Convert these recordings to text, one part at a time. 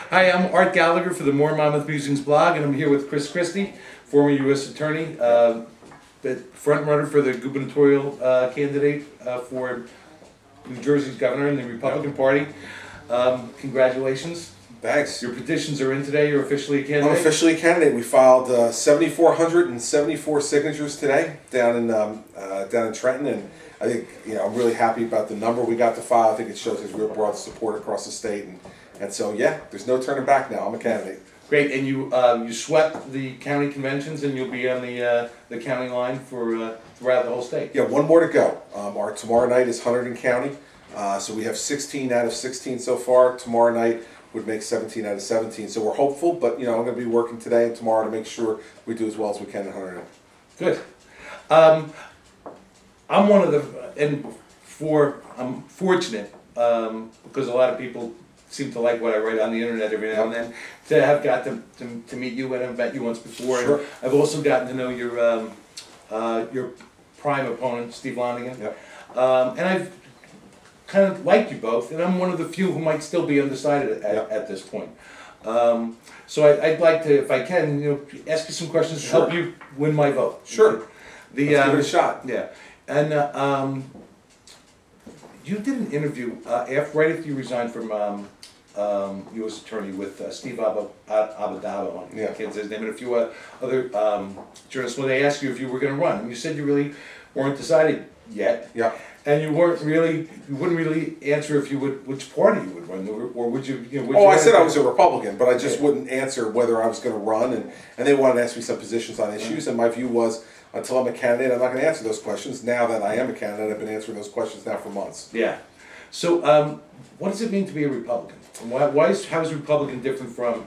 Hi, I'm Art Gallagher for the MoreMonmouthMusings blog, and I'm here with Christie, former U.S. Attorney, the front runner for the gubernatorial candidate for New Jersey's governor in the Republican Party. Congratulations. Thanks. Your petitions are in today. You're officially a candidate? I'm officially a candidate. We filed 7,474 signatures today down in Trenton, and I think I'm really happy about the number we got to file. I think it shows there's real broad support across the state, and so yeah, there's no turning back now. I'm a candidate. Great, and you swept the county conventions, and you'll be on the county line for throughout the whole state. Yeah, one more to go. Our tomorrow night is Hunterdon County, so we have 16 out of 16 so far. Tomorrow night would make 17 out of 17. So we're hopeful, but I'm going to be working today and tomorrow to make sure we do as well as we can in Hunterdon. Good. I'm one of the, I'm fortunate because a lot of people seem to like what I write on the internet every now and then, to have got to meet you, and I've met you once before. Sure. And I've also gotten to know your prime opponent, Steve Lonigan. Yep. And I've kind of liked you both, and I'm one of the few who might still be undecided at this point. So I'd like to, if I can, ask you some questions to help you win my vote. Sure. Let's give it a shot. Yeah. And you did an interview right after you resigned from U.S. Attorney with Steve Abadabo, I can't say his name, and a few other journalists, when they asked you if you were going to run, and you said you really weren't decided yet. Yeah. And you wouldn't really answer if you would, which party you would run, or would you? I said I was a Republican, but I just wouldn't answer whether I was going to run, and they wanted to ask me some positions on issues, and my view was, until I'm a candidate, I'm not going to answer those questions. Now that I am a candidate, I've been answering those questions now for months. Yeah. So, what does it mean to be a Republican? How is Republican different from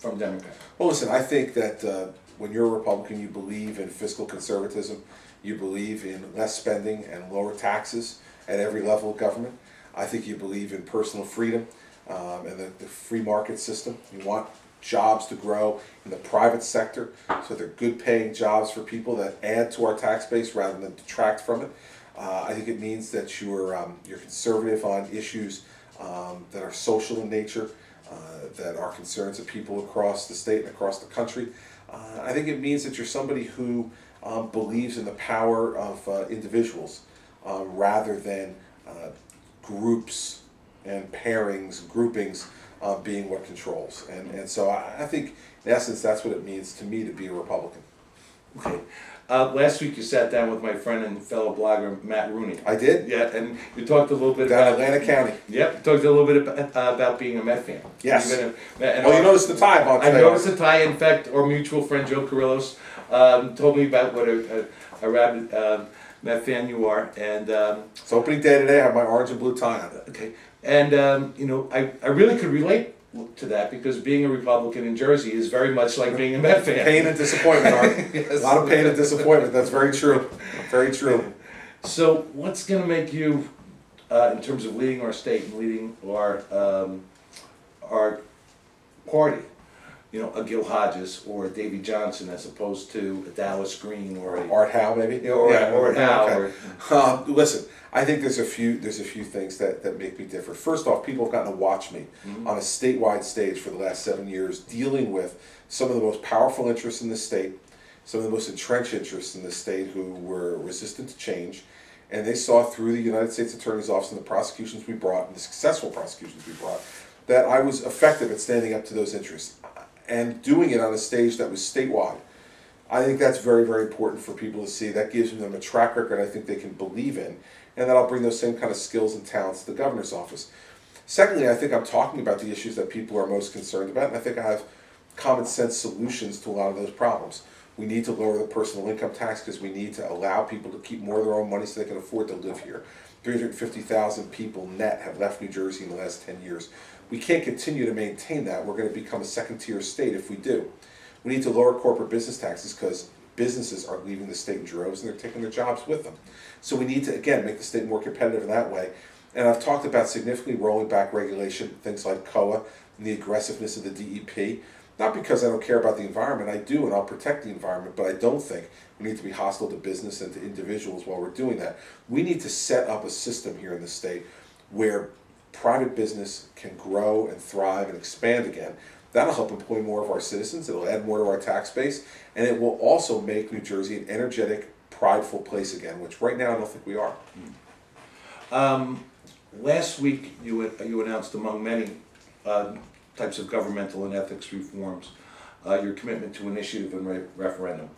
Democrat? Well, listen, I think that when you're a Republican, you believe in fiscal conservatism. You believe in less spending and lower taxes at every level of government. I think you believe in personal freedom and the free market system. You want jobs to grow in the private sector, so they're good paying jobs for people that add to our tax base rather than detract from it. I think it means that you're conservative on issues that are social in nature, that are concerns of people across the state and across the country. I think it means that you're somebody who believes in the power of individuals rather than groups and pairings, groupings being what controls. And so I think, in essence, that's what it means to me to be a Republican. Okay. Last week you sat down with my friend and fellow blogger Matt Rooney. I did? Yeah, and you talked a little bit down about Atlantic County. Yep, you talked a little bit about being a Met fan. Yes. You noticed the tie on today. I noticed the tie. In fact, our mutual friend Joe Carrillos told me about what a rabid Met fan you are, and it's opening day today. I have my orange and blue tie on. Okay, and I really could relate to that, because being a Republican in Jersey is very much like being a Met fan. Pain and disappointment, Art. Yes. A lot of pain and disappointment. That's very true. Very true. So what's going to make you, in terms of leading our state and leading our party, a Gil Hodges or a Davy Johnson, as opposed to a Dallas Green or a Art Howe, maybe? Or Howe. Okay. Listen, I think there's a few things that make me different. First off, people have gotten to watch me on a statewide stage for the last 7 years, dealing with some of the most powerful interests in the state, some of the most entrenched interests in the state who were resistant to change, and they saw through the United States Attorney's Office and the prosecutions we brought, and the successful prosecutions we brought, that I was effective at standing up to those interests and doing it on a stage that was statewide. I think that's very, very important for people to see. That gives them a track record I think they can believe in, and that'll bring those same kind of skills and talents to the governor's office. Secondly, I think I'm talking about the issues that people are most concerned about, and I think I have common sense solutions to a lot of those problems. We need to lower the personal income tax because we need to allow people to keep more of their own money so they can afford to live here. 350,000 people net have left New Jersey in the last 10 years. We can't continue to maintain that. We're going to become a second-tier state if we do. We need to lower corporate business taxes because businesses are leaving the state in droves and they're taking their jobs with them. So we need to, again, make the state more competitive in that way. And I've talked about significantly rolling back regulation, things like COA and the aggressiveness of the DEP. Not because I don't care about the environment, I do, and I'll protect the environment, but I don't think we need to be hostile to business and to individuals while we're doing that. We need to set up a system here in the state where private business can grow and thrive and expand again, that'll help employ more of our citizens, it'll add more to our tax base, and it will also make New Jersey an energetic, prideful place again, which right now I don't think we are. Last week you announced, among many types of governmental and ethics reforms, your commitment to initiative and referendum.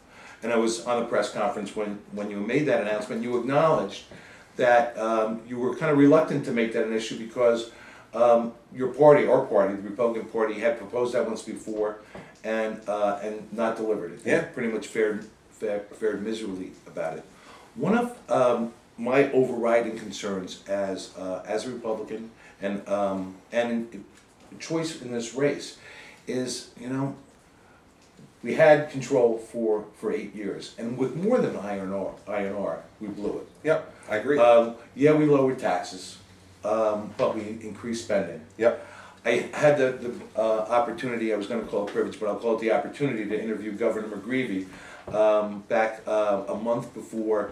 And I was on a press conference when you made that announcement. You acknowledged that you were kind of reluctant to make that an issue because your party, our party, the Republican Party, had proposed that once before and not delivered it. Yeah. Pretty much fared miserably about it. One of my overriding concerns as a Republican and choice in this race is, you know, we had control for 8 years, and with more than INR, we blew it. Yep, I agree. Yeah, we lowered taxes, but we increased spending. Yep. I had the opportunity, I was going to call it privilege, but I'll call it the opportunity to interview Governor McGreevey back a month before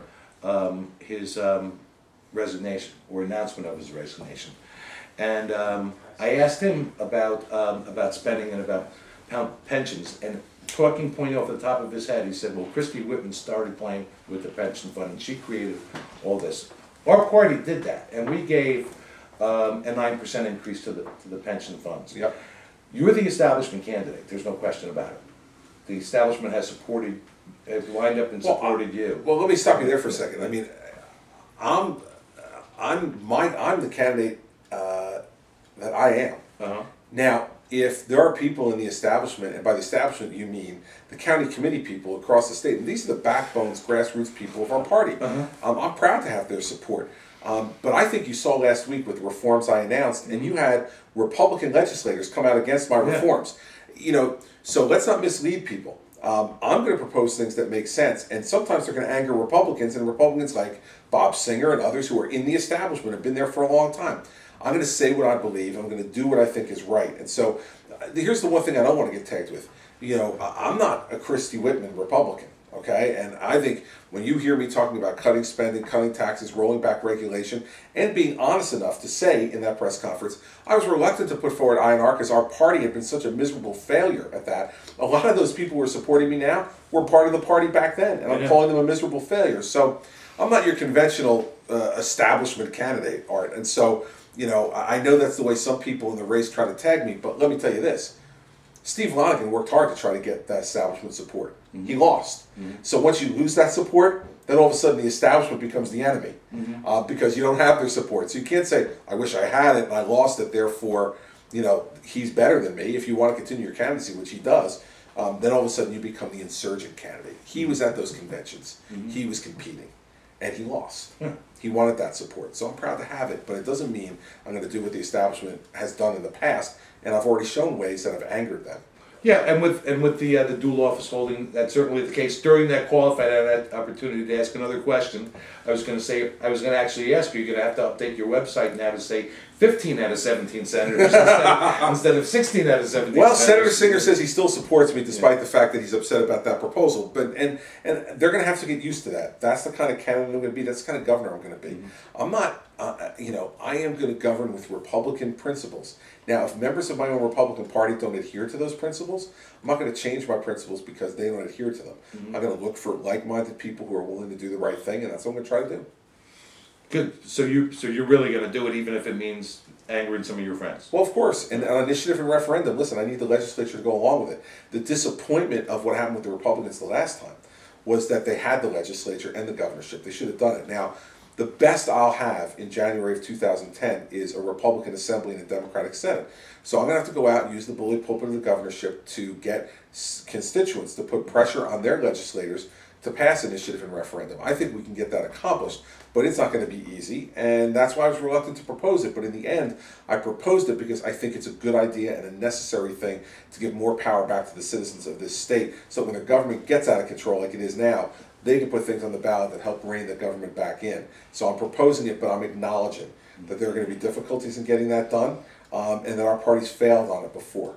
his resignation, or announcement of his resignation. And I asked him about spending and about pensions, and talking point off the top of his head, he said, well, Christie Whitman started playing with the pension fund, and she created all this. Our party did that, and we gave a 9% increase to the pension funds. Yep. You're the establishment candidate, there's no question about it. The establishment has lined up and supported you. Well, let me stop you there for a second. I mean, I'm the candidate that I am. Uh-huh. Now, if there are people in the establishment, and by the establishment you mean the county committee people across the state, and these are the backbones, grassroots people of our party. Uh-huh. I'm proud to have their support. But I think you saw last week with the reforms I announced, and you had Republican legislators come out against my reforms. You know, so let's not mislead people. I'm going to propose things that make sense, and sometimes they're going to anger Republicans, and Republicans like Bob Singer and others who are in the establishment have been there for a long time. I'm going to say what I believe. I'm going to do what I think is right. And so here's the one thing I don't want to get tagged with. You know, I'm not a Christie Whitman Republican, okay? And I think when you hear me talking about cutting spending, cutting taxes, rolling back regulation, and being honest enough to say in that press conference, I was reluctant to put forward INR because our party had been such a miserable failure at that. A lot of those people who are supporting me now were part of the party back then, and I'm calling them a miserable failure. So I'm not your conventional establishment candidate, Art. And so, you know, I know that's the way some people in the race try to tag me, but let me tell you this. Steve Lonergan worked hard to try to get that establishment support. He lost. So once you lose that support, then all of a sudden the establishment becomes the enemy because you don't have their support. So you can't say, I wish I had it and I lost it, therefore, you know, he's better than me. If you want to continue your candidacy, which he does, then all of a sudden you become the insurgent candidate. He was at those conventions. He was competing. And he lost. He wanted that support. So I'm proud to have it, but it doesn't mean I'm going to do what the establishment has done in the past, and I've already shown ways that have angered them. Yeah, and with the dual office holding, that's certainly the case. During that call, if I had that opportunity to ask another question, I was going to actually ask you, you're going to have to update your website now to say 15 out of 17 senators instead of 16 out of 17 Well, senators. Senator Singer says he still supports me despite the fact that he's upset about that proposal. But and they're going to have to get used to that. That's the kind of candidate I'm going to be. That's the kind of governor I'm going to be. I'm not, you know, I am going to govern with Republican principles. Now, if members of my own Republican Party don't adhere to those principles, I'm not going to change my principles because they don't adhere to them. I'm going to look for like-minded people who are willing to do the right thing, and that's what I'm going to try to do. Good. So you're really going to do it, even if it means angering some of your friends. Well, of course. And on initiative and referendum, listen, I need the legislature to go along with it. The disappointment of what happened with the Republicans the last time was that they had the legislature and the governorship. They should have done it. Now, the best I'll have in January of 2010 is a Republican Assembly and a Democratic Senate. So I'm going to have to go out and use the bully pulpit of the governorship to get constituents to put pressure on their legislators to pass initiative and referendum. I think we can get that accomplished, but it's not going to be easy, and that's why I was reluctant to propose it. But in the end, I proposed it because I think it's a good idea and a necessary thing to give more power back to the citizens of this state, so when the government gets out of control like it is now, they can put things on the ballot that help rein the government back in. So I'm proposing it, but I'm acknowledging that there are going to be difficulties in getting that done, and that our party's failed on it before.